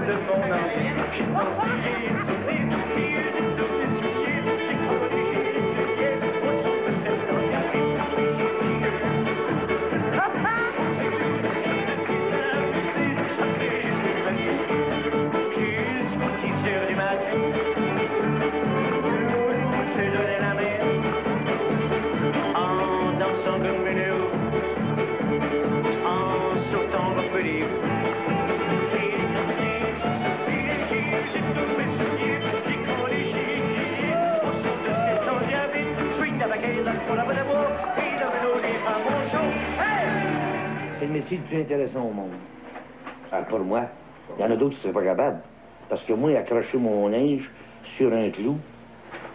le monde entier. J'ai dansé, j'ai sauté, j'ai eu tous mes souliers, j'ai collé, j'ai crié au son de cette organe. Jusqu'aux petites heures du matin, l'eau s'est donné la main, en dansant comme une héros, en sautant contre les roues. J'ai dansé, j'ai sauté, j'ai tous mes souliers, j'ai collé, j'ai crié, au son de cet endiablé, swing avec elle, sur la bonne voix, et la mélodie à mon show. Hey! C'est le métier le plus intéressant au monde. Alors, pour moi, il y en a d'autres qui ne seraient pas capables. Parce que moi, accrocher mon linge sur un clou,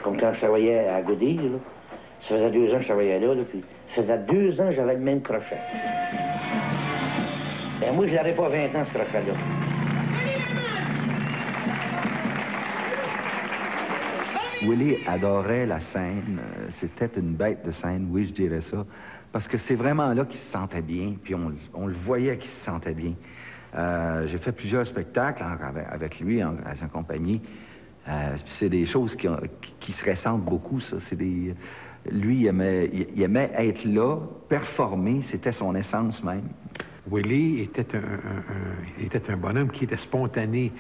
comme quand je travaillais à Goodyear, là, ça faisait 2 ans que je travaillais là, puis ça faisait 2 ans que j'avais le même crochet. Ben moi, je l'avais pas 20 ans, ce crochet-là. Willie adorait la scène. C'était une bête de scène, oui, je dirais ça. Parce que c'est vraiment là qu'il se sentait bien, puis on le voyait qu'il se sentait bien. J'ai fait plusieurs spectacles avec lui, à sa compagnie. C'est des choses qui se ressentent beaucoup, ça. Lui, il aimait être là, performer, c'était son essence même. Willie était un bonhomme qui était spontané.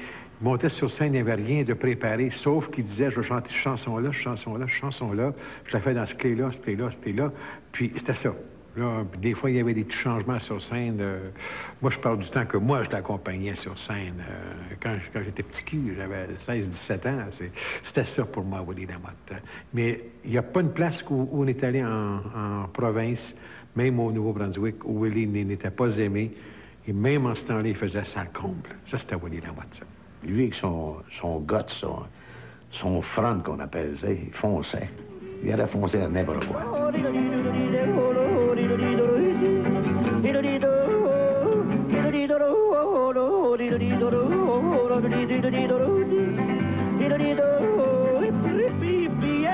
Il montait sur scène, il n'y avait rien de préparé, sauf qu'il disait, je vais chanter cette chanson-là, cette chanson-là, cette chanson-là. Je la fais dans ce clé-là, ce clé-là, ce clé-là. Puis c'était ça. Là, des fois, il y avait des petits changements sur scène. Moi, je parle du temps que moi, je l'accompagnais sur scène. Quand j'étais petit cul, j'avais 16-17 ans. C'était ça pour moi, Willie Lamotte. Mais il n'y a pas une place où on est allé en province, même au Nouveau-Brunswick, où Willie n'était pas aimé. Et même en ce temps-là, il faisait ça le comble. Ça, c'était Willie Lamotte, ça. Lui, avec son guts, son front qu'on appelle ça, il fonçait. Il aurait foncé à n'importe quoi.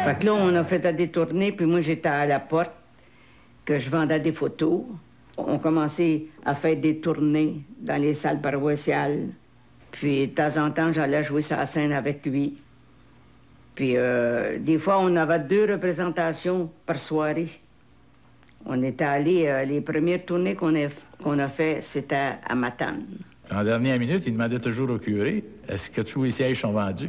Fait que là, on a fait des tournées, puis moi, j'étais à la porte, que je vendais des photos. On commençait à faire des tournées dans les salles paroissiales. Puis, de temps en temps, j'allais jouer sur la scène avec lui. Puis, des fois, on avait 2 représentations par soirée. On était allés, les premières tournées qu'on a fait, c'était à Matane. En dernière minute, il demandait toujours au curé, est-ce que tous les sièges sont vendus?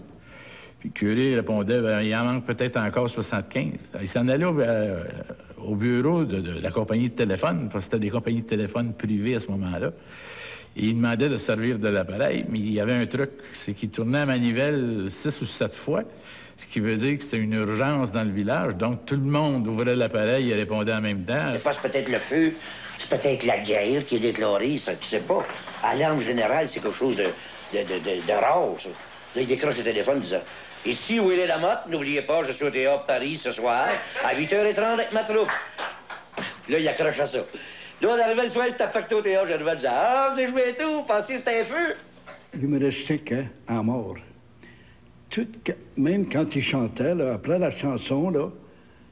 Puis le curé répondait, ben, il en manque peut-être encore 75. Il s'en allait au bureau de la compagnie de téléphone, parce que c'était des compagnies de téléphone privées à ce moment-là. Et il demandait de servir de l'appareil, mais il y avait un truc, c'est qu'il tournait à manivelle 6 ou 7 fois, ce qui veut dire que c'était une urgence dans le village. Donc, tout le monde ouvrait l'appareil et répondait en même temps. C'est pas peut-être le feu, c'est peut-être la guerre qui est déclarée, ça, tu sais pas. À l'arme générale, c'est quelque chose de rare, ça. Là, il décroche le téléphone, disant « Ici, Willie Lamotte, n'oubliez pas, je suis au Théâtre Paris ce soir, à 8h30 avec ma troupe. » Là, il accroche à ça. Là, on arrivait le soir, c'était affecté au théâtre, j'arrivais à dire « Ah, c'est joué tout, pensez que c'était un feu. » Humoristique, hein, à mort. Même quand il chantait, là, après la chanson, là,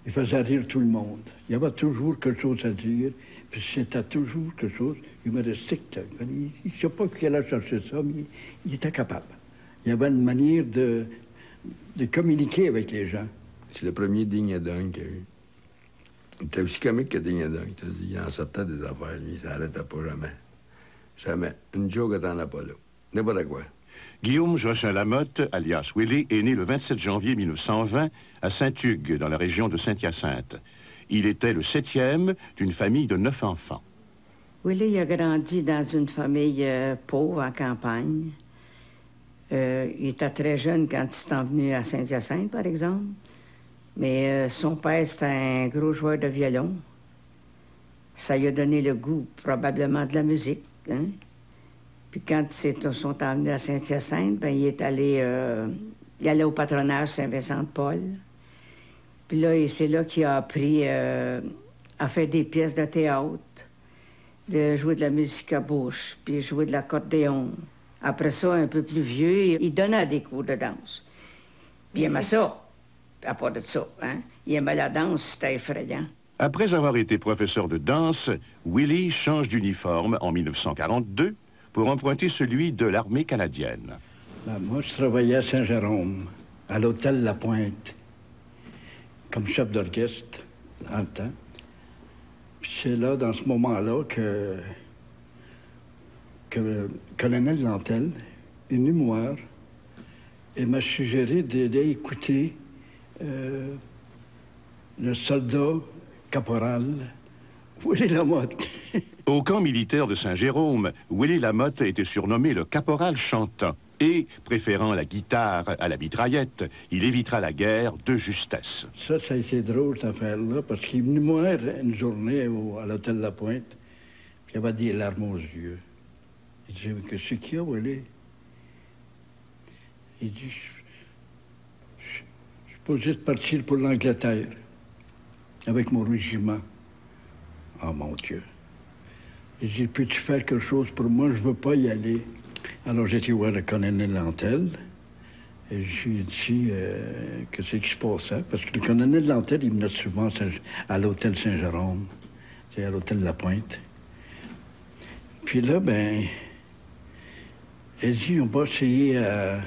il faisait rire tout le monde. Il y avait toujours quelque chose à dire, puis c'était toujours quelque chose humoristique. Il ne sait pas qui allait chercher ça, mais il était capable. Il y avait une manière de communiquer avec les gens. C'est le premier ding-a-dong qu'il y a eu. Il était aussi comique que ding-a-dong. Il en sortait des affaires, lui. Ça n'arrêtait pas jamais. Jamais. Une joke, t'en as pas là. N'importe quoi. Guillaume Joachim Lamotte, alias Willie, est né le 27 janvier 1920 à Saint-Hugues, dans la région de Saint-Hyacinthe. Il était le 7e d'une famille de 9 enfants. Willie a grandi dans une famille pauvre, en campagne. Il était très jeune quand il s'est venu à Saint-Hyacinthe, par exemple. Mais son père, c'était un gros joueur de violon. Ça lui a donné le goût, probablement, de la musique, hein? Puis quand ils sont emmenés à Saint-Hyacinthe, ben, il allait au patronage Saint-Vincent-de-Paul. Puis là, c'est là qu'il a appris à faire des pièces de théâtre, de jouer de la musique à bouche, puis jouer de l'accordéon. Après ça, un peu plus vieux, il donnait des cours de danse. Puis il aimait ça, à part de ça, hein? Il aimait la danse, c'était effrayant. Après avoir été professeur de danse, Willie change d'uniforme en 1942 pour emprunter celui de l'armée canadienne. Ben, moi, je travaillais à Saint-Jérôme, à l'hôtel La Pointe, comme chef d'orchestre, dans le temps. Puis c'est là, dans ce moment-là, que le colonel Lantel est venu me voir et m'a suggéré d'écouter le soldat caporal Willie Lamotte. Au camp militaire de Saint-Jérôme, Willie Lamotte était surnommé le caporal chantant. Et, préférant la guitare à la mitraillette, il évitera la guerre de justesse. Ça a été drôle, cette affaire-là, parce qu'il est venu me voir une journée à l'hôtel La Pointe, puis il avait des larmes aux yeux. Il dit, qu'est-ce qu'il y a, Willie? Il dit, je suis posé de partir pour l'Angleterre, avec mon régiment. Oh, mon Dieu. Il dit, peux-tu faire quelque chose pour moi? Je ne veux pas y aller. Alors, j'ai été voir le colonel Lantel, et je lui ai dit qu'est-ce qui se passait. Parce que le colonel Lantel, il venait souvent à l'hôtel Saint-Jérôme, c'est à l'hôtel La Pointe. Puis là, ben, il dit, on va essayer à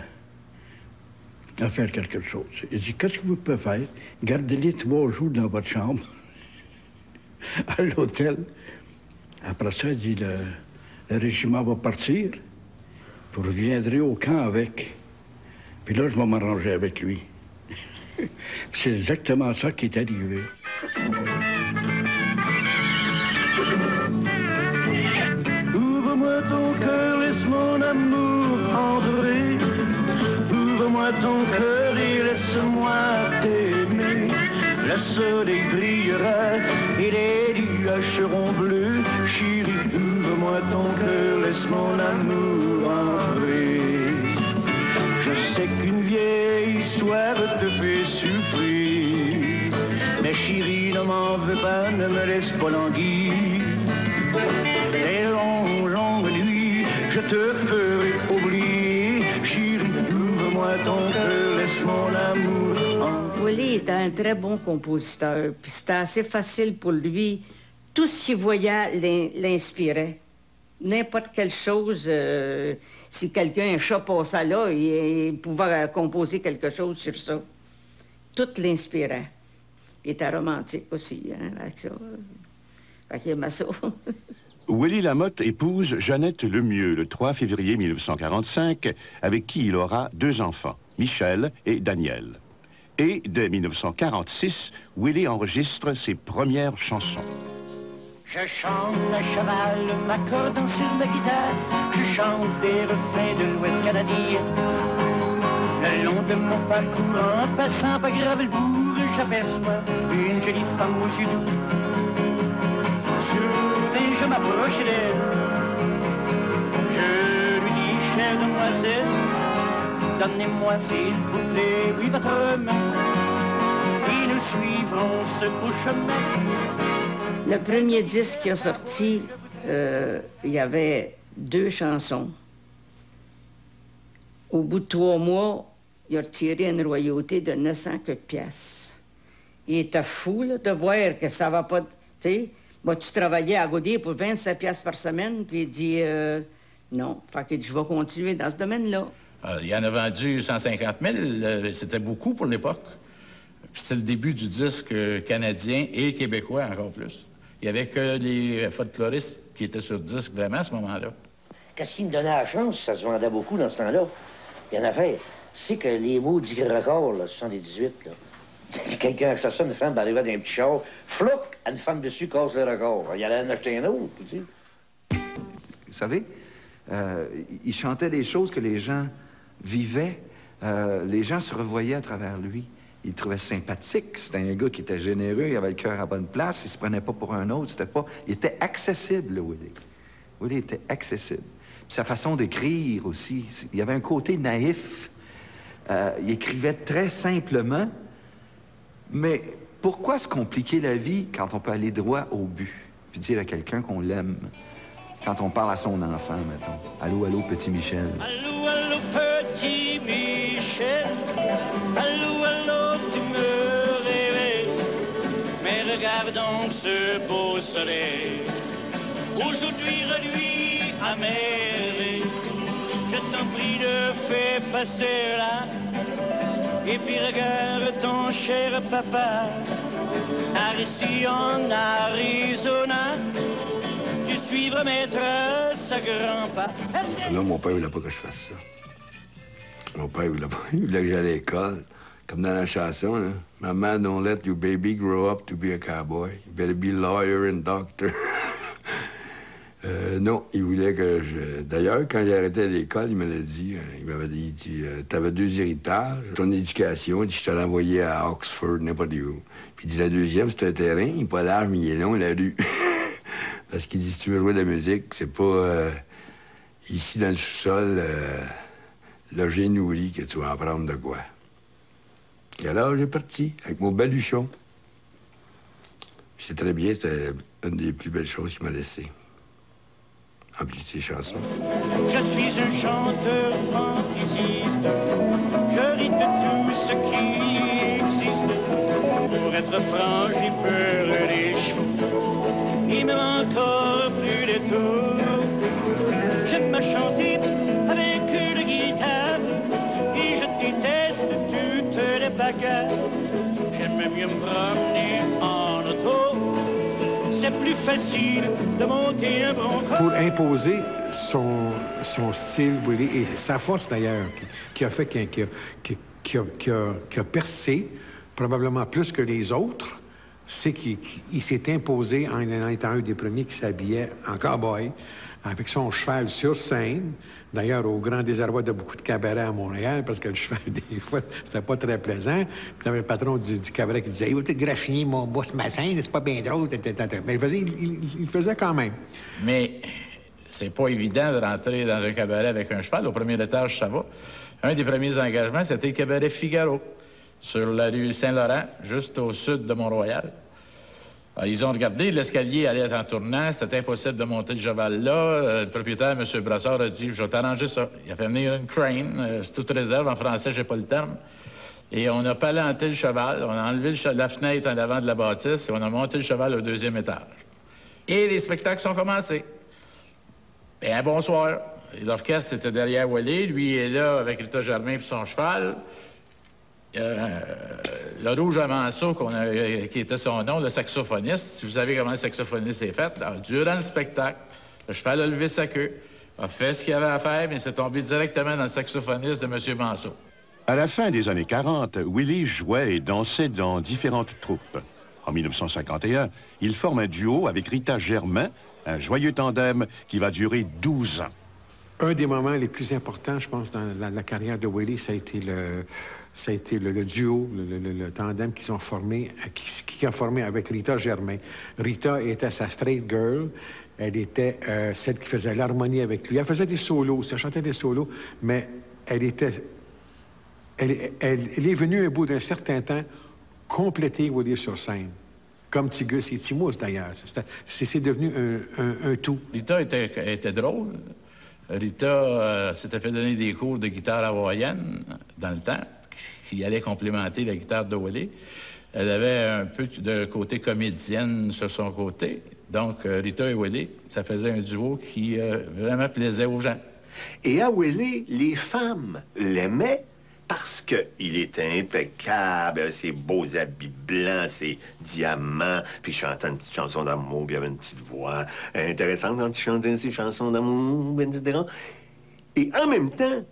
faire quelque chose. Il dit, qu'est-ce que vous pouvez faire? Gardez-les 3 jours dans votre chambre, à l'hôtel. Après ça, il dit, le régiment va partir, vous reviendrez au camp avec. Puis là, je vais m'arranger avec lui. C'est exactement ça qui est arrivé. Ouvre-moi ton cœur, laisse mon amour entrer. Ouvre-moi ton cœur et laisse-moi t'aimer. Le soleil brillera et les nuages seront bleus. Chérie, ouvre-moi ton cœur, laisse mon amour entrer. Je sais qu'une vieille histoire te fait souffrir, mais chérie, ne m'en veux pas, ne me laisse pas languir. Les longues nuits, je te ferai oublier. Chérie, ouvre-moi ton cœur, laisse mon amour entrer. Willie était un très bon compositeur, puis c'était assez facile pour lui. Tout ce qu'il voyait l'inspirait. N'importe quelle chose, si quelqu'un, un chat passait là, il pouvait composer quelque chose sur ça. Tout l'inspirait. Il était romantique aussi, hein, avec ça. Fait qu'il aimait ça. Willie Lamotte épouse Jeannette Lemieux le 3 février 1945, avec qui il aura 2 enfants, Michel et Daniel. Et dès 1946, Willie enregistre ses premières chansons. Je chante à cheval, m'accordant sur ma guitare. Je chante des refrains de l'Ouest canadien. Le long de mon parcours, en passant par Gravelbourg, j'aperçois une jolie femme aux yeux doux. Soudain, je m'approche d'elle. Je lui dis, chère demoiselle, donnez-moi s'il vous plaît, oui, votre main. Et nous suivrons ce beau chemin. Le premier disque qui a sorti, il y avait 2 chansons. Au bout de 3 mois, il a retiré une royauté de 900 piastres. Il était fou là, de voir que ça va pas... Tu sais, moi, tu travaillais à Gaudier pour 27 piastres par semaine, puis il dit non. Fait qu'il dit, je vais continuer dans ce domaine-là. Il en a vendu 150 000, c'était beaucoup pour l'époque. C'était le début du disque canadien et québécois encore plus. Il n'y avait que les folkloristes qui étaient sur disque vraiment à ce moment-là. Qu'est-ce qui me donnait la chance? Ça se vendait beaucoup dans ce temps-là. Il y en avait. C'est que les maudits records, là, 78, là. Quelqu'un achetait ça, une femme arrivait d'un petit char, flouc, une femme dessus casse le record. Il allait en acheter un autre, tu sais. Vous savez, il chantait des choses que les gens vivaient. Les gens se revoyaient à travers lui. Il trouvait sympathique. C'était un gars qui était généreux, il avait le cœur à bonne place, il se prenait pas pour un autre, c'était pas... Il était accessible, le Willie. Willie était accessible. Puis sa façon d'écrire aussi, il y avait un côté naïf. Il écrivait très simplement, mais pourquoi se compliquer la vie quand on peut aller droit au but, puis dire à quelqu'un qu'on l'aime, quand on parle à son enfant, mettons. Allô, allô, petit Michel. Allô, allô, petit Michel. Allô, allô, tu me réveilles. Mais regardons ce beau soleil. Aujourd'hui reluit à merveille. Je t'en prie de fais passer là. Et puis regarde ton cher papa. Ici en Arizona, tu suivras maître à grands pas. Là, mon père, il voulait pas que je fasse ça. Mon père, il voulait pas. Il voulait que j'aille à l'école. Comme dans la chanson, là. Maman, don't let your baby grow up to be a cowboy. You better be lawyer and doctor. Non, il voulait que je... D'ailleurs, quand j'ai arrêté à l'école, il m'avait dit, t'avais 2 héritages, ton éducation, je te l'ai envoyé à Oxford, n'importe où. Puis il dit, la deuxième, c'est un terrain, il n'est pas large, mais il est long, la rue. Parce qu'il dit, si tu veux jouer de la musique, c'est pas ici dans le sous-sol, logé nourri, que tu vas apprendre de quoi. Et alors, j'ai parti, avec mon baluchon. C'est très bien, c'était une des plus belles choses qu'il m'a laissées. En plus de ses chansons. Je suis un chanteur fantaisiste. Je ris de tout ce qui existe. Pour être franc, j'ai peur des chevaux. Il me manque encore plus de tout. J'aime à chanter avec une guitare. Et je déteste toutes les bagarres. J'aime mieux me promener en auto. C'est plus facile de monter un bronco. Pour imposer son style, Willie, et sa force d'ailleurs, qui a fait qu'il a percé probablement plus que les autres, c'est qu'il s'est imposé en étant un des premiers qui s'habillait en cow-boy, avec son cheval sur scène, d'ailleurs au grand désarroi de beaucoup de cabarets à Montréal, parce que le cheval, des fois, c'était pas très plaisant. Puis t'avais le patron du cabaret qui disait « Il va peut-être graffiner mon boss ce matin, c'est pas bien drôle. » Mais il faisait quand même. Mais c'est pas évident de rentrer dans un cabaret avec un cheval. Au premier étage, ça va. Un des premiers engagements, c'était le cabaret Figaro, sur la rue Saint-Laurent, juste au sud de Mont-Royal. Alors, ils ont regardé, l'escalier allait en tournant, c'était impossible de monter le cheval là. Le propriétaire, M. Brassard, a dit « Je vais t'arranger ça ». Il a fait venir une crane, c'est toute réserve, en français, j'ai pas le terme. Et on a palanté le cheval, on a enlevé la fenêtre en avant de la bâtisse et on a monté le cheval au 2e étage. Et les spectacles sont commencés. Et un bonsoir. L'orchestre était derrière Willie, lui est là avec Rita Germain et son cheval. Le rouge à manceau, qui était son nom, le saxophoniste, si vous savez comment le saxophoniste est fait, là, durant le spectacle, le cheval a levé sa queue, a fait ce qu'il avait à faire, mais s'est tombé directement dans le saxophoniste de M. Manceau. À la fin des années 40, Willie jouait et dansait dans différentes troupes. En 1951, il forme un duo avec Rita Germain, un joyeux tandem qui va durer 12 ans. Un des moments les plus importants, je pense, dans la carrière de Willie, ça a été le duo, le tandem qu'ils ont formé, qui a formé avec Rita Germain. Rita était sa straight girl. Elle était celle qui faisait l'harmonie avec lui. Elle faisait des solos, elle chantait des solos, mais elle est venue au bout d'un certain temps compléter Willie sur scène. Comme Tigus et Timos, d'ailleurs. C'est devenu un tout. Rita était drôle. Rita s'était fait donner des cours de guitare hawaïenne dans le temps, qui allait complémenter la guitare de Willie. Elle avait un peu de côté comédienne sur son côté. Donc, Rita et Willie, ça faisait un duo qui vraiment plaisait aux gens. Et à Willie, les femmes l'aimaient parce qu'il était impeccable, avec ses beaux habits blancs, ses diamants, puis il chantait une petite chanson d'amour, puis il avait une petite voix intéressante quand il chantait ses chansons d'amour, etc. Et en même temps,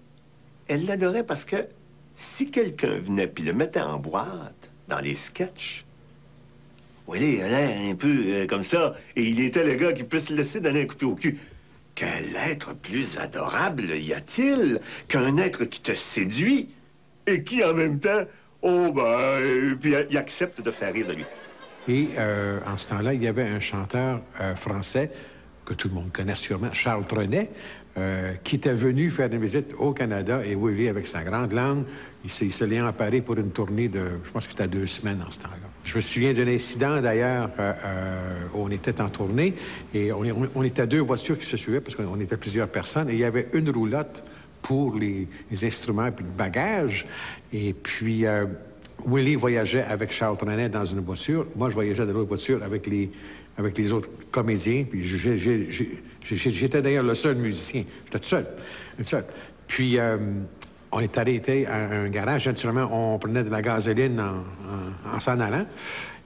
elle l'adorait parce que si quelqu'un venait puis le mettait en boîte dans les sketchs, Willie, il a l'air un peu comme ça, et il était le gars qui peut se laisser donner un coup de pied au cul. Quel être plus adorable y a-t-il qu'un être qui te séduit et qui, en même temps, puis il accepte de faire rire de lui. Et en ce temps-là, il y avait un chanteur français que tout le monde connaît sûrement, Charles Trenet, qui était venu faire une visite au Canada, et Willie, avec sa grande langue, il se l'est emparé pour une tournée de, je pense que c'était 2 semaines en ce temps-là. Je me souviens d'un incident, d'ailleurs, où on était en tournée, et on était 2 voitures qui se suivaient, parce qu'on était plusieurs personnes, et il y avait une roulotte pour les instruments et le bagage. Et puis, Willie voyageait avec Charles Trenet dans une voiture. Moi, je voyageais dans l'autre voiture avec les autres comédiens. Puis j'étais d'ailleurs le seul musicien. J'étais tout seul. Puis, on est arrêté à un garage. Naturellement, on prenait de la gasoline en s'en allant.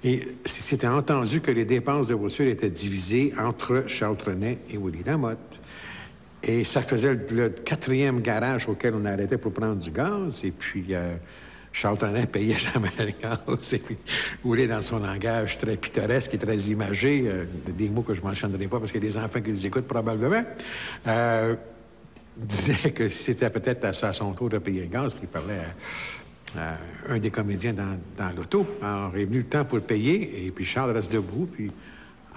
Et c'était entendu que les dépenses de voiture étaient divisées entre Charles Trenet et Willy Lamotte. Et ça faisait le 4e garage auquel on arrêtait pour prendre du gaz. Et puis, Charles Trenet payait jamais le gaz. Et puis, Willy, dans son langage très pittoresque et très imagé, des mots que je ne mentionnerai pas parce qu'il y a des enfants qui nous écoutent probablement, disait que c'était peut-être à son tour de payer le gaz, puis il parlait à un des comédiens dans l'auto. Alors, il est venu le temps pour le payer, et puis Charles reste debout, puis...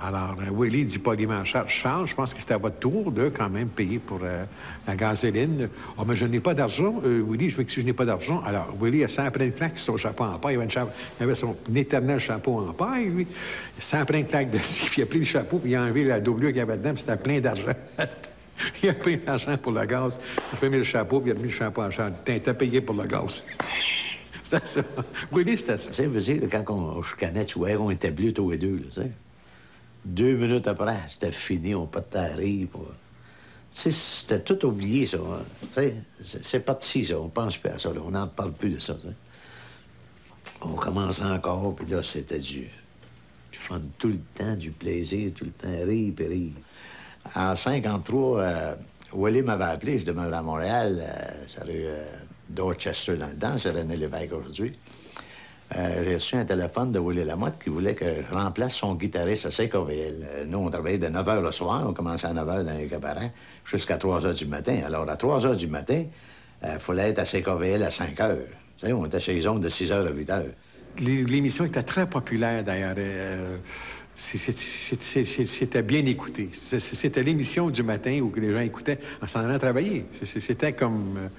Alors, Willy dit poliment à Charles, « Charles, je pense que c'était à votre tour de quand même payer pour la gasoline. »« Ah, mais je n'ai pas d'argent. Willy, je m'excuse, je n'ai pas d'argent. » Alors, Willy, ça après une claque sur son chapeau en paille. Il avait son éternel chapeau en paille, lui. Ça après une claque dessus, puis il a pris le chapeau, puis il a enlevé la doublure qu'il y avait dedans, puis c'était plein d'argent. Il a pris l'argent pour le gaz, il a fait le chapeau, puis il a mis le chapeau à Charles. Il dit, t'as payé pour le gaz. C'était ça. Willy, c'était ça. Tu sais, vous dire, quand on chicanait, tu vois, on était bleus tous les deux, là, tu sais. 2 minutes après, c'était fini, on partait à rire. Tu sais, c'était tout oublié, ça. Hein. Tu sais, c'est parti, ça. On pense plus à ça, là. On n'en parle plus de ça, tu sais. On commence encore, puis là, c'était du fun tout le temps, du plaisir, tout le temps, rire, puis rire. En 53, Willy m'avait appelé, je demeurais à Montréal, ça rue Dorchester dans le temps, c'est René Lévesque aujourd'hui. J'ai reçu un téléphone de Willy Lamotte qui voulait que je remplace son guitariste à CKVL. Nous, on travaillait de 9 h le soir, on commençait à 9 h dans les cabarets, jusqu'à 3 h du matin. Alors, à 3 h du matin, il fallait être à CKVL à 5 h. Tu sais, on était chez les hommes de 6 h à 8 h. L'émission était très populaire, d'ailleurs. C'était bien écouté. C'était l'émission du matin où les gens écoutaient en s'en allant travailler. C'était comme...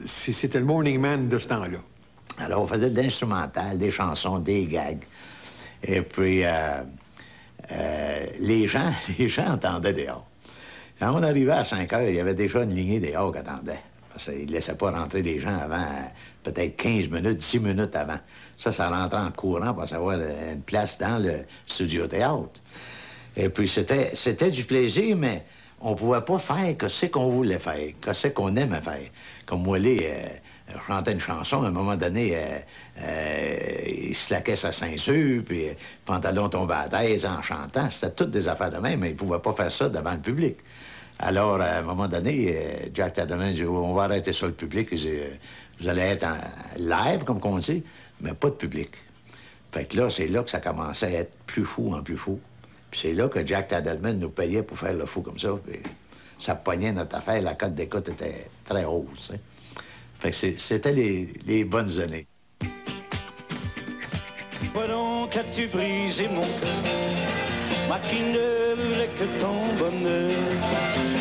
C'était le morning man de ce temps-là. Alors, on faisait de l'instrumental, des chansons, des gags. Et puis, les gens entendaient dehors. Quand on arrivait à 5 h, il y avait déjà une lignée dehors qui attendait. Parce qu'ils ne laissaient pas rentrer des gens avant, peut-être 15 minutes, 10 minutes avant. Ça rentrait en courant pour savoir une place dans le studio-théâtre. Et puis, c'était du plaisir, mais on ne pouvait pas faire que ce qu'on voulait faire, que ce qu'on aimait faire. Comme Willy chantait une chanson, à un moment donné, il se laquait sa ceinture, puis le pantalon tombait à l'aise en chantant. C'était toutes des affaires de même, mais il ne pouvait pas faire ça devant le public. Alors, à un moment donné, Jack Tadelman dit, on va arrêter ça, le public. Il dit, vous allez être en live, comme on dit, mais pas de public. Fait que là, c'est là que ça commençait à être plus fou en plus fou. Puis c'est là que Jack Tadelman nous payait pour faire le fou comme ça. Puis ça pognait notre affaire, la cote d'écoute était très haute, tu sais. Fait que c'était les bonnes années. Pourquoi donc as-tu brisé mon cœur? Moi qui ne voulais que ton bonheur.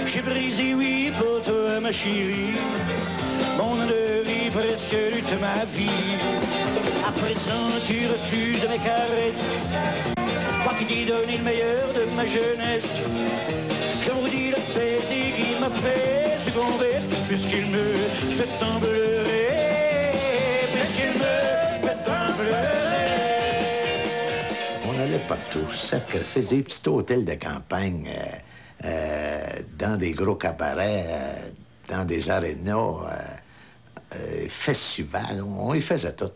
J'ai brisé, oui, pour toi, ma chérie, mon de vie, presque toute ma vie. À présent, tu refuses mes caresses. Moi qui t'ai donné le meilleur de ma jeunesse. Je vous dis le plaisir qu'il m'a fait succomber, puisqu'il me fait tant pleurer, puisqu'il me fait tant pleurer. On allait partout, sacrifice, des petits hôtels de campagne, dans des gros cabarets, dans des arénas, festivals, on y faisait tout.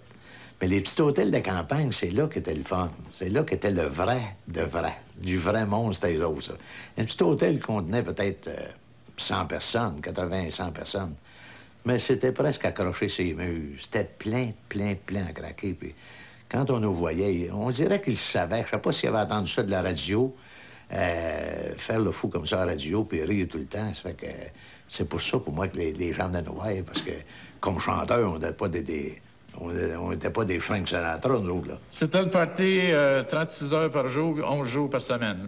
Mais les petits hôtels de campagne, c'est là qu'était le fun. C'est là qu'était le vrai de vrai. Du vrai monde, c'était les autres, ça. Un petit hôtel contenait peut-être 100 personnes, 80, 100 personnes. Mais c'était presque accroché ses murs. C'était plein, plein, plein à craquer. Puis quand on nous voyait, on dirait qu'ils savaient. Je ne sais pas s'ils avaient entendu ça de la radio, faire le fou comme ça à la radio, puis rire tout le temps. Ça fait que c'est pour ça, pour moi, que les gens venaient nous voir, parce que comme chanteurs, on n'était pas on n'était pas des Frank Sinatra, nous autres, là. C'était le party 36 heures par jour, 11 jours par semaine.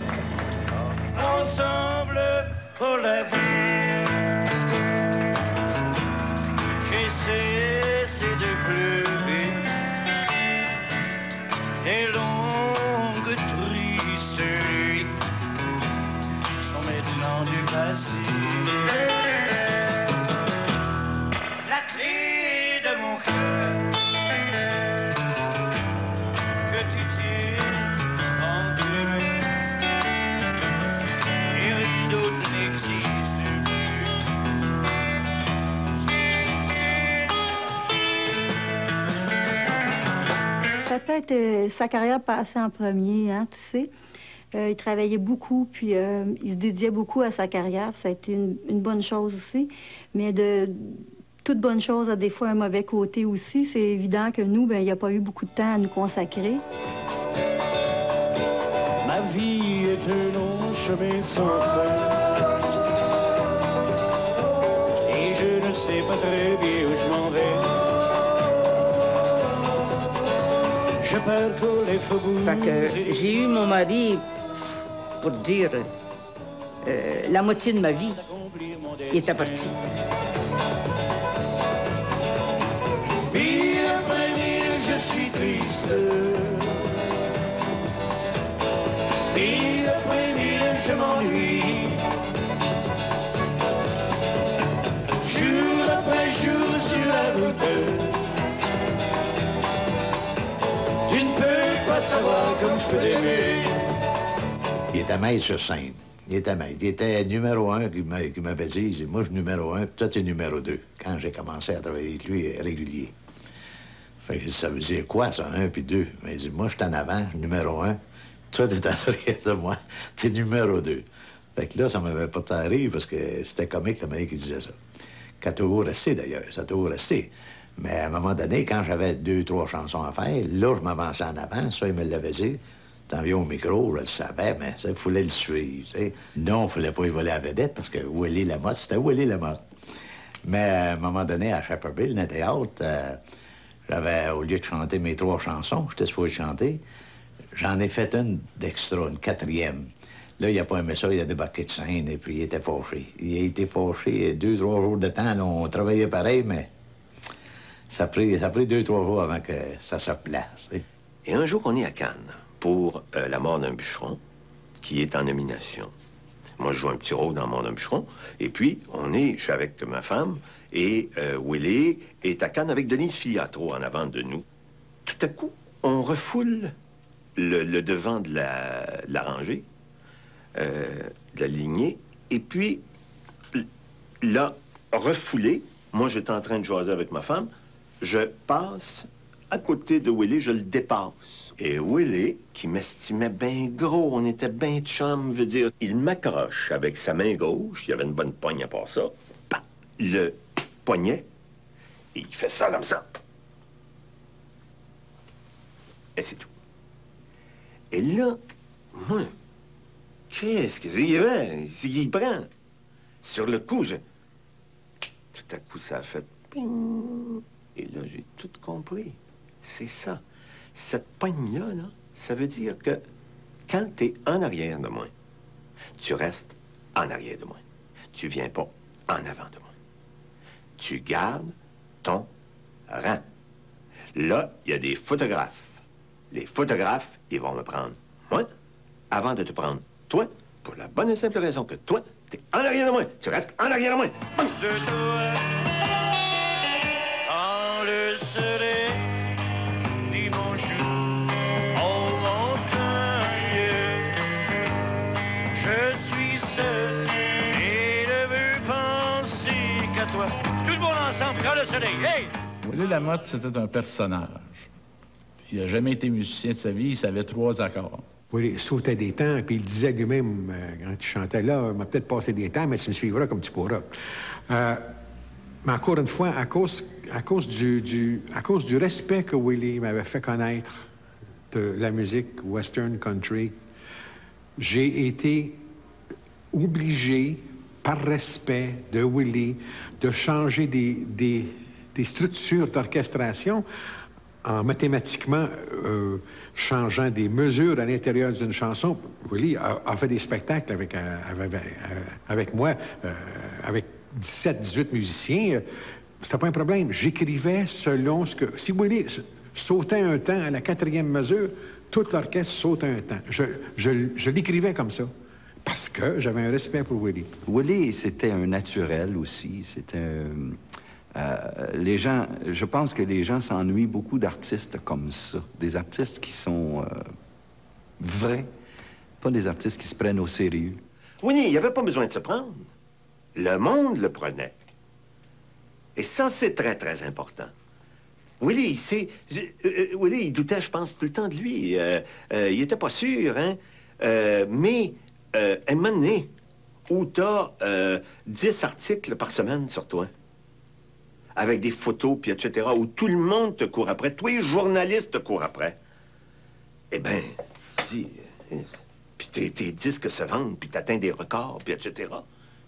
Ensemble pour la vie, j'ai cessé de pleurer. Les longues tristes nuits sont maintenant du passé. La clé de mon cœur que tu tiens en tes mains, et rien d'autre n'existe plus. peut-être sa carrière passait en premier, hein, tu sais. Il travaillait beaucoup, puis il se dédiait beaucoup à sa carrière. Ça a été une bonne chose aussi. Mais toute bonne chose a des fois un mauvais côté aussi. C'est évident que nous, ben, il n'y a pas eu beaucoup de temps à nous consacrer. Ma vie est un long chemin sans fin. Et je ne sais pas très bien où je m'en vais. Je parcours les faubourgs. Fait que j'ai eu mon mari, pour dire, la moitié de ma vie, il était parti. Mille après mille, je suis triste. Mille après mille, je m'ennuie. Jour après jour sur la route, tu ne peux pas savoir comme je peux t'aimer. Il était maître sur scène. Il était maître. Il était numéro 1 qui m'avait dit, moi je suis numéro 1, puis toi tu es numéro 2, quand j'ai commencé à travailler avec lui régulier. Fait que ça veut dire quoi, ça, 1 puis 2? Mais il dit, moi je suis en avant, numéro 1, toi t'es en arrière de moi, t'es numéro 2. Fait que là, ça m'avait pas tant rire parce que c'était comique la manière qu'il disait ça. Ça a toujours resté d'ailleurs, ça a toujours resté. Mais à un moment donné, quand j'avais 2, 3 chansons à faire, là je m'avançais en avant, ça il me l'avait dit. T'en viens au micro, je le savais, mais il fallait le suivre, tu sais. Non, il ne fallait pas y voler à la vedette, parce que Willie Lamotte, c'était Willie Lamotte. Mais à un moment donné, à Shepperville, dans le théâtre, j'avais, au lieu de chanter mes 3 chansons, j'étais supposé chanter, j'en ai fait une d'extra, une 4e. Là, il n'a pas aimé ça, il a débarqué de scène, et puis il était fâché. Il a été fâché 2, 3 jours de temps, là, on travaillait pareil, mais ça a pris 2, 3 jours avant que ça se place, tu sais. Et un jour, on est à Cannes pour La mort d'un bûcheron, qui est en nomination. Moi, je joue un petit rôle dans La mort d'un bûcheron. Et puis, je suis avec ma femme, et Willie est à Cannes avec Denise Filiatro en avant de nous. Tout à coup, on refoule le devant de la rangée, de la lignée, et puis, là, refoulé, moi, j'étais en train de jaser avec ma femme, je passe à côté de Willie, je le dépasse. Et Willie, qui m'estimait bien gros, on était bien chum, je veux dire, il m'accroche avec sa main gauche, il y avait une bonne poigne à part ça, le poignet, et il fait ça comme ça. Et c'est tout. Et là, moi, qu'est-ce que c'est? C'est qu'il prend. Sur le coup, tout à coup, ça a fait ping. Et là, j'ai tout compris. C'est ça. Cette poigne-là, là, ça veut dire que quand tu es en arrière de moi, tu restes en arrière de moi. Tu viens pas en avant de moi. Tu gardes ton rang. Là, il y a des photographes. Les photographes, ils vont me prendre moi avant de te prendre toi, pour la bonne et simple raison que toi, tu es en arrière de moi. Tu restes en arrière de moi. De toi, quand le soleil dit bonjour, oh mon cœur, je suis seul et ne veux penser qu'à toi. Tout le monde ensemble, quand le soleil, hey! Willie Lamotte, c'était un personnage. Il n'a jamais été musicien de sa vie, il savait 3 accords. Oui, il sautait des temps, puis il disait lui-même, quand il chantait là, il m'a peut-être passé des temps, mais tu me suivras comme tu pourras. Mais encore une fois, à cause du respect que Willie m'avait fait connaître de la musique western country, j'ai été obligé, par respect de Willie, de changer des structures d'orchestration en mathématiquement changeant des mesures à l'intérieur d'une chanson. Willie a fait des spectacles avec moi, avec 17, 18 musiciens. C'était pas un problème. J'écrivais selon ce que... Si Willie sautait un temps à la 4e mesure, tout l'orchestre sautait un temps. Je l'écrivais comme ça, parce que j'avais un respect pour Willie. Willie, c'était un naturel aussi. C'était les gens, je pense que les gens s'ennuient beaucoup d'artistes comme ça. Des artistes qui sont vrais, pas des artistes qui se prennent au sérieux. Oui, il n'y avait pas besoin de se prendre. Le monde le prenait. Et ça, c'est très, très important. Willie, Willie, il doutait, je pense, tout le temps de lui. Il était pas sûr, hein? Mais, à un moment donné, où t'as 10 articles par semaine sur toi, avec des photos, puis etc., où tout le monde te court après, tous les journalistes te courent après, eh bien, dis, puis tes disques se vendent, puis t'atteins des records, puis etc.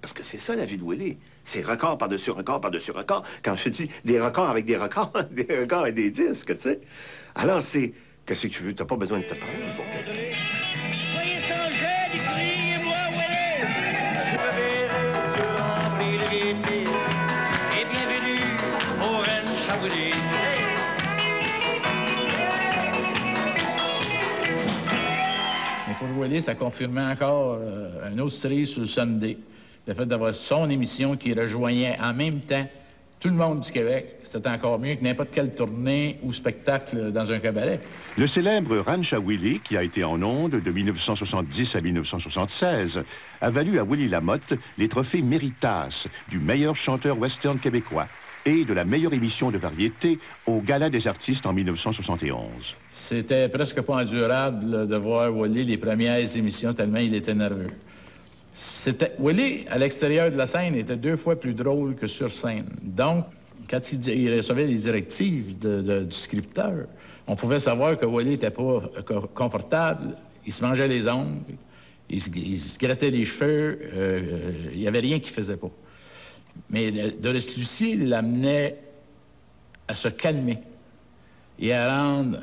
Parce que c'est ça, la vie de Willie. C'est record par-dessus record par-dessus record. Quand je te dis des records avec des records, des records avec des disques, tu sais. Alors, c'est... Qu'est-ce que tu veux? T'as pas besoin de te prendre pour quelqu'un. Soyez sans gêne et criez-moi Willie. Je remplis de gaieté. Et bienvenue au ranch à Willie. Mais pour Willie, ça confirmait encore une autre série sur le Sunday. Le fait d'avoir son émission qui rejoignait en même temps tout le monde du Québec, c'était encore mieux que n'importe quelle tournée ou spectacle dans un cabaret. Le célèbre Ranch à Willie, qui a été en ondes de 1970 à 1976, a valu à Willie Lamotte les trophées Méritas du meilleur chanteur western québécois et de la meilleure émission de variété au Gala des artistes en 1971. C'était presque pas endurable de voir Willie les premières émissions tellement il était nerveux. Willie, à l'extérieur de la scène, était 2 fois plus drôle que sur scène. Donc, quand il recevait les directives du scripteur, on pouvait savoir que Willie n'était pas confortable, il se mangeait les ongles, il se grattait les cheveux, il n'y avait rien qu'il faisait pas. Mais Doris Lucie l'amenait à se calmer et à rendre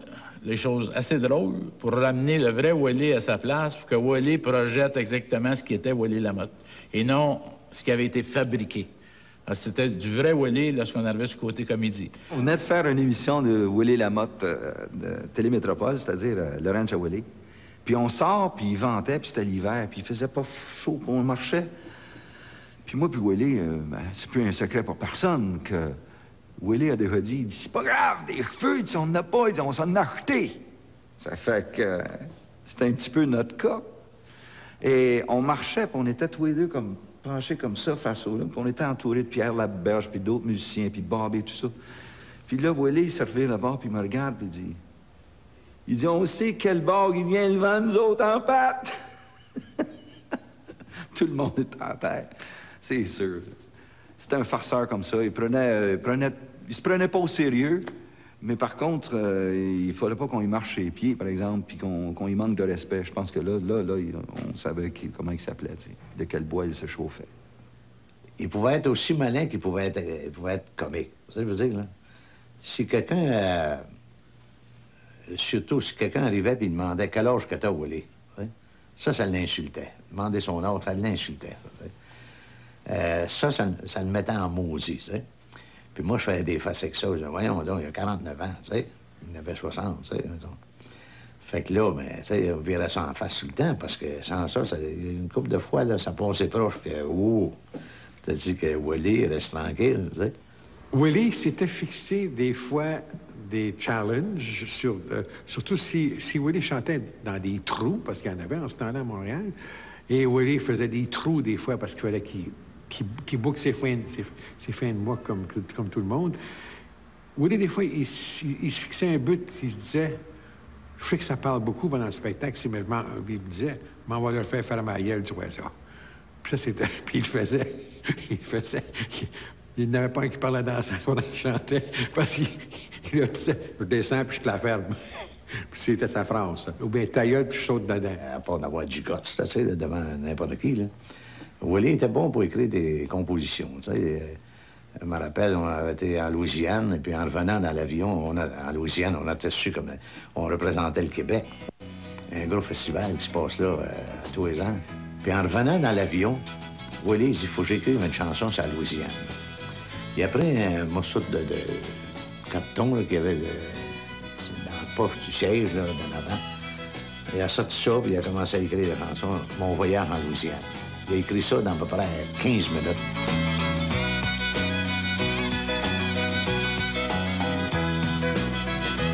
les choses assez drôles pour ramener le vrai Willie à sa place, pour que Willie projette exactement ce qui était Willie Lamotte, et non ce qui avait été fabriqué. C'était du vrai Willie lorsqu'on arrivait sur le côté comédie. On venait de faire une émission de Willie Lamotte de Télémétropole, c'est-à-dire le ranch à Willie. Puis on sort, puis il ventait, puis c'était l'hiver, puis il faisait pas chaud, puis on marchait. Puis moi, puis Willie, c'est plus un secret pour personne que Willie a déjà dit, c'est pas grave, des feux, il dit, on n'a pas, il dit, on s'en a acheté. Ça fait que c'était un petit peu notre cas. Et on marchait, puis on était tous les deux comme penchés comme ça face au là, puis on était entourés de Pierre Laberge, puis d'autres musiciens, puis Bob et tout ça. Puis là, Willie, il s'est relevé là-bas, puis il me regarde, puis il dit, on sait quel bord il vient le vent, nous autres, en pâte. Tout le monde est en terre, c'est sûr. C'était un farceur comme ça. Il se prenait pas au sérieux, mais par contre, il fallait pas qu'on y marche ses pieds, par exemple, puis qu'on y manque de respect. Je pense que là, on savait comment il s'appelait, tu sais, de quel bois il se chauffait. Il pouvait être aussi malin qu'il pouvait être comique. C'est ça que je veux dire, là. Si quelqu'un... surtout si quelqu'un arrivait et il demandait quel âge que t'as, Willie, ça l'insultait. Demander son âge, ça l'insultait. Ça le mettait en maudit, tu sais. Puis moi, je faisais des faces avec ça. Je disais, voyons donc, il a 49 ans, tu sais. Il en avait 60, tu sais. Fait que là, ben, tu sais, on virait ça en face tout le temps, parce que sans ça, une couple de fois, là, ça passait proche que, t'as dit que Willie reste tranquille, tu sais. Willie s'était fixé des fois des challenges, surtout si Willie chantait dans des trous, parce qu'il y en avait en ce temps-là à Montréal, et Willie faisait des trous des fois parce qu'il fallait qu'il boucle ses fins de mois comme tout le monde. Willie, des fois, il se fixait un but, il se disait, je sais que ça parle beaucoup pendant le spectacle, il me disait, m'en va le faire ma gueule, tu vois ça. Puis ça, c'était... Puis il le faisait. Il n'avait pas un qui parlait dans ça quand il chantait, parce qu'il disait, je descends puis je te la ferme. Puis c'était sa phrase, ça. Ou bien ta gueule puis je saute dedans. À part d'avoir du goût, tu sais, devant n'importe qui, là. Willie était bon pour écrire des compositions, tu sais. Je me rappelle, on avait été en Louisiane, et puis en revenant dans l'avion, en Louisiane, on était su comme on représentait le Québec. Un gros festival qui se passe là tous les ans. Puis en revenant dans l'avion, Willie dit, il faut que j'écrive une chanson sur la Louisiane. Il a pris un morceau de carton qu'il y avait dans la poche du siège, là, d'en avant. Il a sorti ça, puis il a commencé à écrire la chanson « Mon voyage en Louisiane ». Il a écrit ça dans à peu près 15 minutes.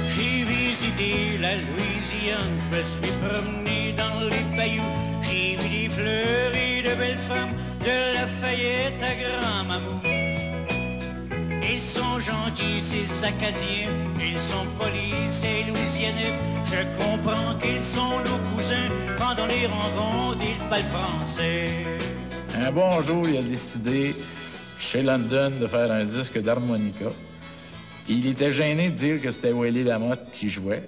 J'ai visité la Louisiane, je me suis promené dans les bayous. J'ai vu des fleurs et de belles femmes, de Lafayette à Grand-Mamour. Et son sont gentils, ces Acadiens. Ils sont polis, ces Louisianais. Je comprends qu'ils sont nos cousins. Quand on les rencontre, ils parlent français. Un bon jour, il a décidé, chez London, de faire un disque d'harmonica. Il était gêné de dire que c'était Willie Lamotte qui jouait.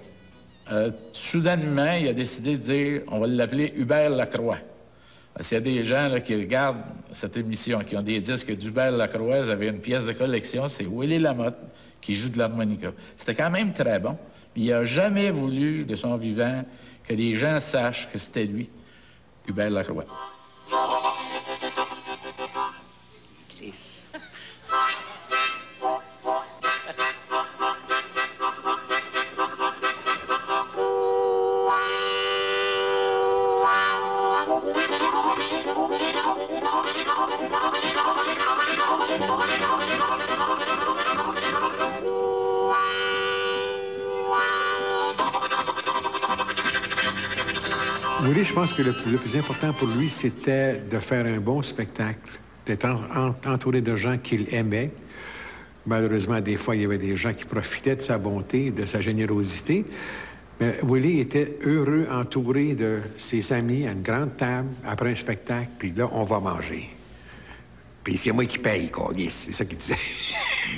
Soudainement, il a décidé de dire, on va l'appeler Hubert Lacroix. Parce qu'il y a des gens là, qui regardent cette émission, qui ont des disques d'Hubert Lacroix, ils avaient une pièce de collection, c'est Willie Lamotte qui joue de l'harmonica. C'était quand même très bon. Il n'a jamais voulu, de son vivant, que les gens sachent que c'était lui, Hubert Lacroix. Willie, je pense que le plus important pour lui, c'était de faire un bon spectacle, d'être entouré de gens qu'il aimait. Malheureusement, des fois, il y avait des gens qui profitaient de sa bonté, de sa générosité. Mais Willie était heureux, entouré de ses amis à une grande table, après un spectacle, puis là, on va manger. Puis c'est moi qui paye, quoi. C'est ça qu'il disait.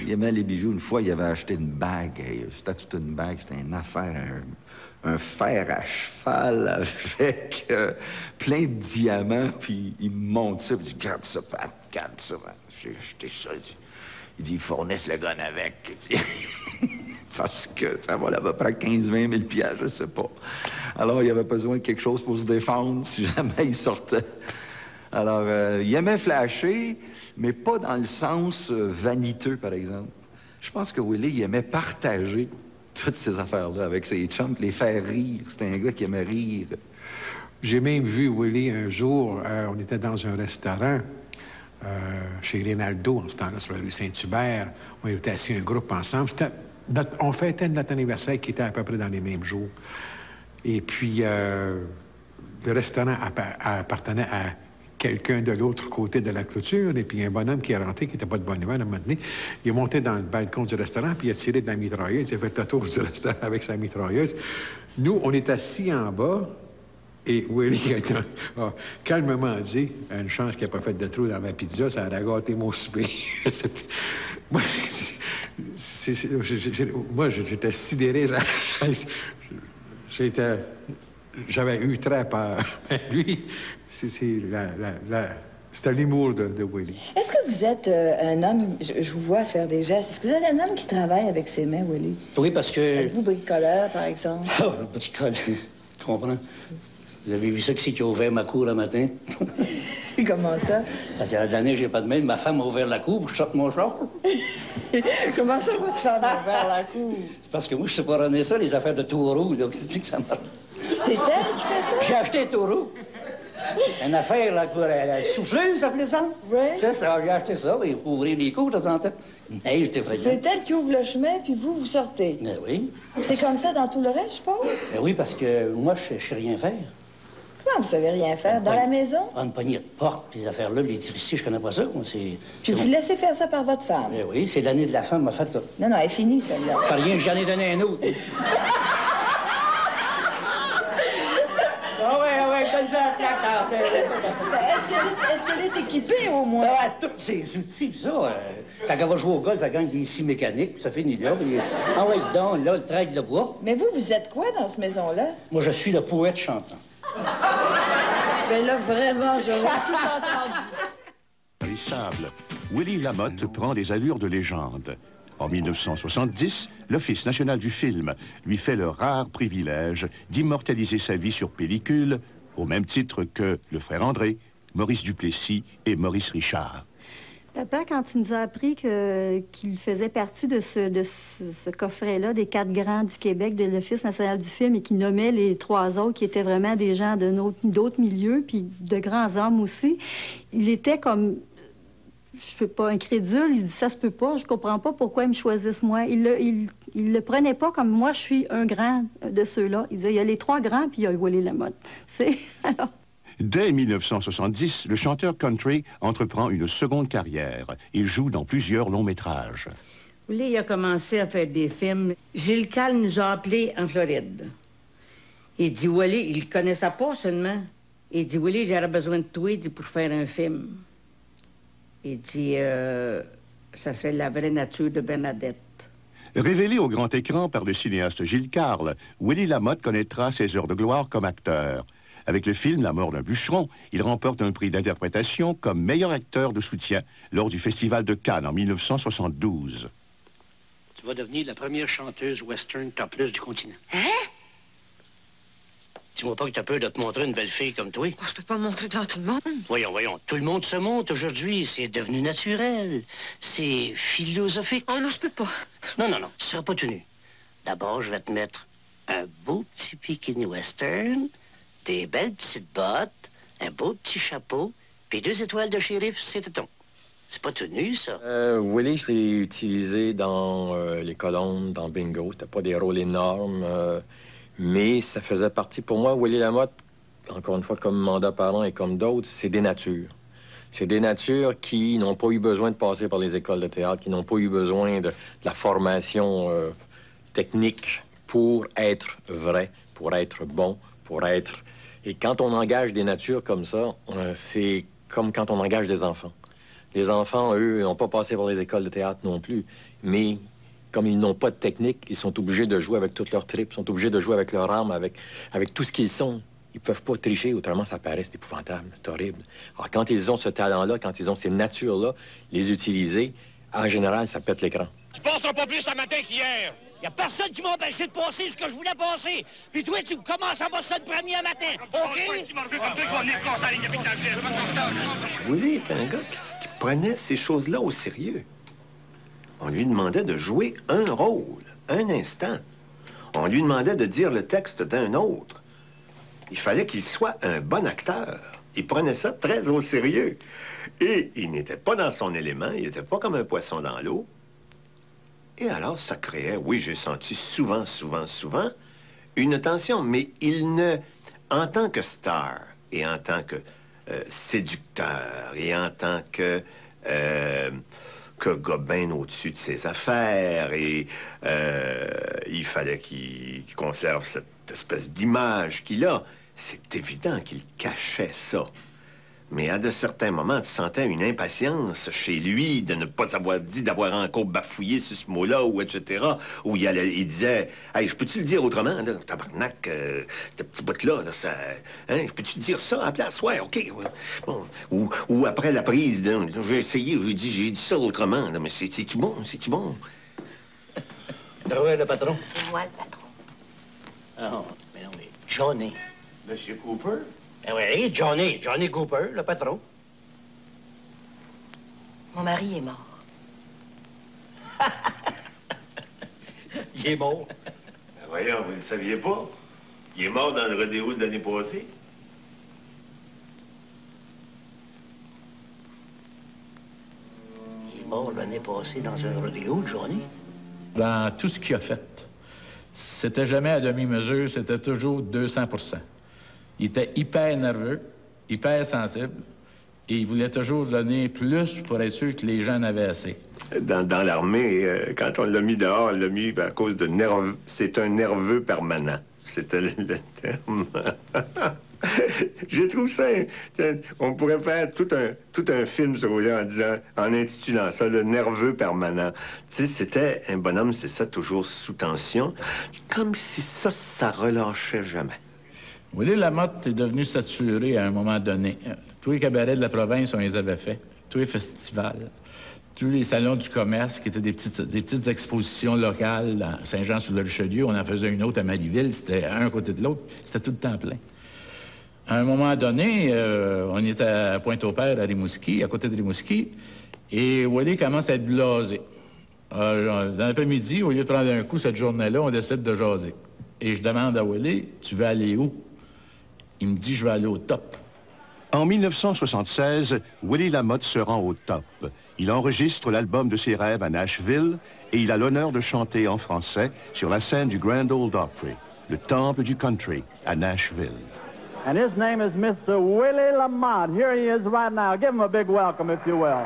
Il aimait les bijoux. Une fois, il avait acheté une bague. C'était toute une bague. C'était une affaire, un fer à cheval avec plein de diamants. Puis il me montre ça. Puis il dit, garde ça, Pat, garde ça. J'ai acheté ça. Il dit, ils fournissent le gun avec. Il dit, parce que ça va à peu près 15-20 000 piastres, je sais pas. Alors, il avait besoin de quelque chose pour se défendre si jamais il sortait. Alors, il aimait flasher, mais pas dans le sens vaniteux, par exemple. Je pense que Willie, il aimait partager toutes ces affaires-là avec ses chums, les faire rire. C'était un gars qui aimait rire. J'ai même vu Willie un jour, on était dans un restaurant chez Rinaldo, en ce temps-là, sur la rue Saint-Hubert. On était assis un groupe ensemble. On fêtait notre anniversaire qui était à peu près dans les mêmes jours. Et puis, le restaurant appartenait à quelqu'un de l'autre côté de la clôture, et puis un bonhomme qui est rentré, qui n'était pas de bonne humeur, à un moment donné, il est monté dans le balcon du restaurant, puis il a tiré de la mitrailleuse, il a fait le tour du restaurant avec sa mitrailleuse. Nous, on est assis en bas, et Willie a calmement dit, une chance qu'il n'a pas fait de trou dans ma pizza, ça aurait gâté mon souper. Moi, j'étais sidéré. J'avais eu très peur. Lui, c'était l'humour de Willie. Est-ce que vous êtes un homme, je vous vois faire des gestes, est-ce que vous êtes un homme qui travaille avec ses mains, Willie? Oui, parce que... Êtes-vous bricoleur, par exemple? Oh, bricoleur, tu comprends? Vous avez vu ça qui a ouvert ma cour un matin? Comment ça? Parce qu'il y a l'année, j'ai pas de main, ma femme a ouvert la cour pour que je sorte mon char. Comment ça, votre femme a ouvert la cour? C'est parce que moi, je sais pas runner ça, les affaires de taureau, là. Qu'est-ce que ça marche? C'est elle qui fait ça? J'ai acheté un taureau. Une affaire, là, pour la souffleuse, ça s'appelait ça? Oui. C'est ça, j'ai acheté ça, il faut ouvrir les cours de temps en temps. Hey, j'étais effrayant. C'est elle qui ouvre le chemin, puis vous sortez? Ben oui. C'est comme ça dans tout le reste, je pense? Ben oui, parce que moi, je sais rien faire. Comment vous savez rien faire? Dans la maison? Une poignée de porte, les affaires-là, l'électricité, je connais pas ça. Puis vous laissez faire ça par votre femme? Ben oui, c'est l'année de la femme, m'a fait ça. Non, elle est finie, celle-là. Pas rien, j'en ai donné un autre. Est-ce qu'elle est équipée, au moins? Ah, tous ces outils, ça. Quand elle va jouer au golf, elle gagne des scies mécaniques, ça finit là. Ah ouais, donc, là, le trait de bois. Mais vous êtes quoi dans cette maison-là? Moi, je suis le poète chantant. Mais là, vraiment, j'aurais tout entendu. Sable, Willie Lamotte prend des allures de légende. En 1970, l'Office national du film lui fait le rare privilège d'immortaliser sa vie sur pellicule, au même titre que le frère André, Maurice Duplessis et Maurice Richard. Papa, quand il nous a appris qu'il faisait partie de ce coffret-là, des 4 grands du Québec, de l'Office national du film, et qu'il nommait les 3 autres, qui étaient vraiment des gens d'autres milieux, puis de grands hommes aussi, il était comme... Je ne suis pas incrédule, il dit ça se peut pas, je comprends pas pourquoi ils me choisissent moi. Il le prenait pas comme moi, je suis un grand de ceux-là. Il disait, il y a les 3 grands, puis il y a Willie Lamotte. Alors... Dès 1970, le chanteur country entreprend une seconde carrière. Il joue dans plusieurs longs métrages. Willie, il a commencé à faire des films. Gilles Cal nous a appelés en Floride. Il dit, Willie, il le connaissait pas seulement. Il dit, Willie, j'aurais besoin de toi, il dit, pour faire un film. Il dit, ça serait la vraie nature de Bernadette. Révélé au grand écran par le cinéaste Gilles Carle, Willie Lamotte connaîtra ses heures de gloire comme acteur. Avec le film La mort d'un bûcheron, il remporte un prix d'interprétation comme meilleur acteur de soutien lors du Festival de Cannes en 1972. Tu vas devenir la première chanteuse western topless du continent. Hein? Dis-moi pas que t'as peur de te montrer une belle fille comme toi. Oh, je peux pas me montrer devant tout le monde. Voyons, voyons. Tout le monde se monte aujourd'hui. C'est devenu naturel. C'est philosophique. Oh non, je peux pas. Non, non, non. Tu seras pas tenu. D'abord, je vais te mettre un beau petit bikini western, des belles petites bottes, un beau petit chapeau, puis 2 étoiles de shérif, c'est tout. C'est pas tenu, ça. Willie, je l'ai utilisé dans Les Colombes, dans Bingo. C'était pas des rôles énormes, mais ça faisait partie, pour moi, Willie Lamotte, encore une fois, comme Mandat Parlant et comme d'autres, c'est des natures. C'est des natures qui n'ont pas eu besoin de passer par les écoles de théâtre, qui n'ont pas eu besoin de la formation technique pour être vrai, pour être bon, pour être... Et quand on engage des natures comme ça, c'est comme quand on engage des enfants. Les enfants, eux, n'ont pas passé par les écoles de théâtre non plus, mais comme ils n'ont pas de technique, ils sont obligés de jouer avec toutes leurs tripes, ils sont obligés de jouer avec leur âme, avec tout ce qu'ils sont. Ils peuvent pas tricher, autrement ça paraît, c'est épouvantable, c'est horrible. Alors quand ils ont ce talent-là, quand ils ont ces natures-là, les utiliser, en général, ça pète l'écran. Tu passes un peu plus ce matin qu'hier. Y a personne qui m'a empêché de passer ce que je voulais passer. Puis toi, tu commences à voir ça le premier matin, OK? Willie est un gars qui prenait ces choses-là au sérieux. On lui demandait de jouer un rôle, un instant. On lui demandait de dire le texte d'un autre. Il fallait qu'il soit un bon acteur. Il prenait ça très au sérieux. Et il n'était pas dans son élément, il n'était pas comme un poisson dans l'eau. Et alors, ça créait, oui, j'ai senti souvent, une tension. Mais il ne, en tant que star, et en tant que séducteur, et en tant que gars bien au-dessus de ses affaires, et il fallait qu'il conserve cette espèce d'image qu'il a. C'est évident qu'il cachait ça. Mais à de certains moments, tu sentais une impatience chez lui de ne pas avoir dit, d'avoir encore bafouillé sur ce mot-là, ou etc., où il disait « Hey, je peux-tu le dire autrement, là, tabarnak, ce petit bout-là, ça... Hein, peux-tu dire ça à la place? Ouais, OK. Bon. Ou après la prise, j'ai essayé, j'ai dit ça autrement, là, mais c'est-tu bon, c'est-tu bon? » Ouais, le patron. C'est moi, le patron. Ah non, mais Johnny. Monsieur Cooper? Ah oui, Johnny Cooper, le patron. Mon mari est mort. Il est mort. Ben voyons, vous ne le saviez pas? Il est mort dans le rodéo de l'année passée. Il est mort l'année passée dans un rodéo, Johnny. Dans tout ce qu'il a fait, c'était jamais à demi-mesure, c'était toujours 200%. Il était hyper nerveux, hyper sensible, et il voulait toujours donner plus pour être sûr que les gens en avaient assez. Dans l'armée, quand on l'a mis dehors, on l'a mis à cause de nerveux. C'est un nerveux permanent. C'était le terme. Je trouve ça... On pourrait faire tout un film sur lui en intitulant ça « Le nerveux permanent ». Tu sais, c'était un bonhomme, c'est ça, toujours sous tension, comme si ça relâchait jamais. Willie Lamotte est devenu saturé à un moment donné. Tous les cabarets de la province, on les avait fait. Tous les festivals. Tous les salons du commerce, qui étaient des petites expositions locales à Saint-Jean-sur-le-Richelieu. On en faisait une autre à Marieville. C'était un côté de l'autre. C'était tout le temps plein. À un moment donné, on était à Pointe-au-Père, à Rimouski, à côté de Rimouski, et Willie commence à être blasé. Dans l'après-midi, au lieu de prendre un coup cette journée-là, on décide de jaser. Et je demande à Willie, tu veux aller où? Il me dit, je vais aller au top. En 1976, Willie Lamotte se rend au top. Il enregistre l'album de ses rêves à Nashville et il a l'honneur de chanter en français sur la scène du Grand Ole Opry, le temple du country à Nashville. And his name is Mr. Willie Lamotte. Here he is right now. Give him a big welcome, if you will.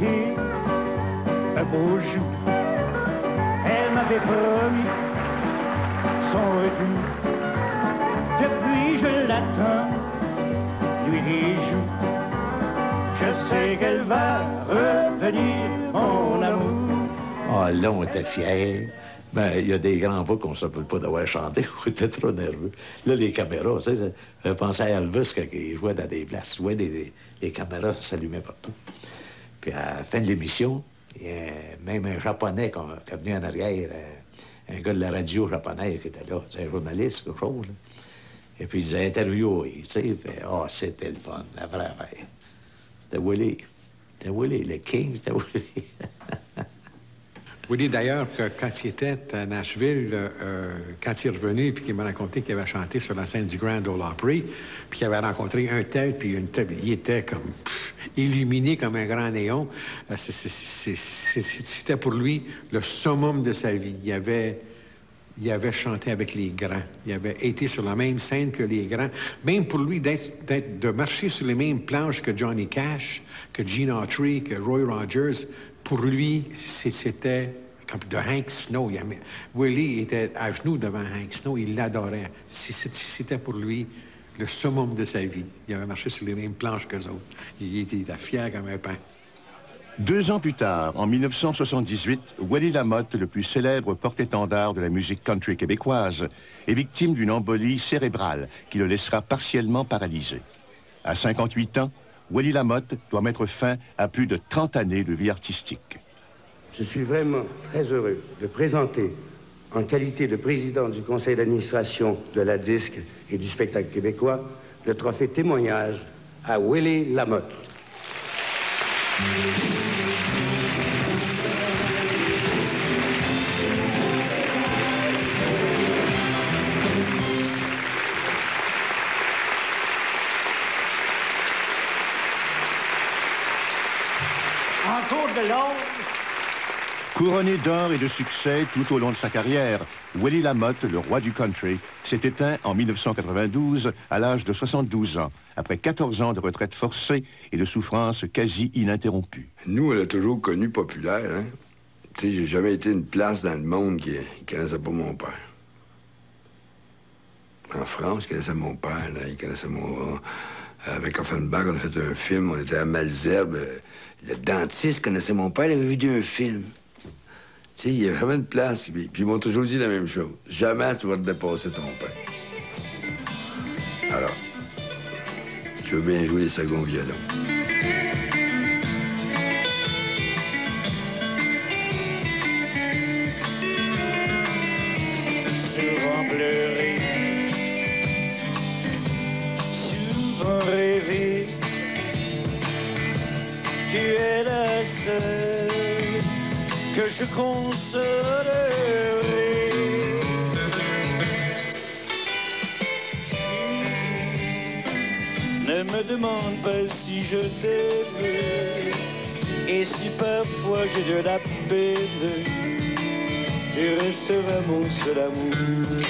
été un beau jour. Elle m'avait promis son retour. Depuis je l'attends, nuit et jour. Je sais qu'elle va revenir, mon amour. Ah, là, on était fiers. Ben, il y a des grands bouts qu'on ne se rappelle pas d'avoir chanté. On était trop nerveux. Là, les caméras, tu sais, je pensais à Elvis quand il jouait dans des places. Tu vois, les caméras s'allumaient partout. Puis à la fin de l'émission, il y a même un Japonais qui est venu en arrière, un gars de la radio japonaise qui était là, un journaliste, quelque chose. Là. Et puis il disait interviewé, tu sais. Ah, c'était le fun, la vraie affaire. C'était Willie. C'était Willie, le King, c'était Willie. Willie, d'ailleurs, quand il était à Nashville, quand il est revenu, puis qu'il m'a raconté qu'il avait chanté sur la scène du Grand Ole Opry, puis qu'il avait rencontré un tel, puis une telle, il était comme illuminé comme un grand néon. C'était pour lui le summum de sa vie. Il avait chanté avec les grands. Il avait été sur la même scène que les grands. Même pour lui, de marcher sur les mêmes planches que Johnny Cash, que Gene Autry, que Roy Rogers, pour lui, c'était comme de Hank Snow. Willie était à genoux devant Hank Snow, il l'adorait. C'était pour lui le summum de sa vie. Il avait marché sur les mêmes planches qu'eux autres. Il était fier comme un pain. 2 ans plus tard, en 1978, Willie Lamotte, le plus célèbre porte-étendard de la musique country québécoise, est victime d'une embolie cérébrale qui le laissera partiellement paralysé. À 58 ans, Willie Lamotte doit mettre fin à plus de 30 années de vie artistique. Je suis vraiment très heureux de présenter, en qualité de président du conseil d'administration de la Disque et du spectacle québécois, le trophée témoignage à Willie Lamotte. Encore de l'or. Couronné d'or et de succès tout au long de sa carrière, Willie Lamotte, le roi du country, s'est éteint en 1992 à l'âge de 72 ans, après 14 ans de retraite forcée et de souffrance quasi ininterrompue. Nous, on l'a toujours connu populaire, hein? Tu sais, j'ai jamais été une place dans le monde qui connaissait pas mon père. En France, il connaissait mon père, là, il connaissait mon... Avec Offenbach, on a fait un film, on était à Malzerbe. Le dentiste connaissait mon père, il avait vu un film. Tu sais, il y avait vraiment une place, puis ils m'ont toujours dit la même chose. Jamais tu vas te dépasser ton père. Alors, tu veux bien jouer les seconds violons. Souvent pleuré, souvent rêvé, tu es la seule que je consolerai. Ne me demande pas si je t'aime, et si parfois j'ai de la peine, tu resteras mon seul amour.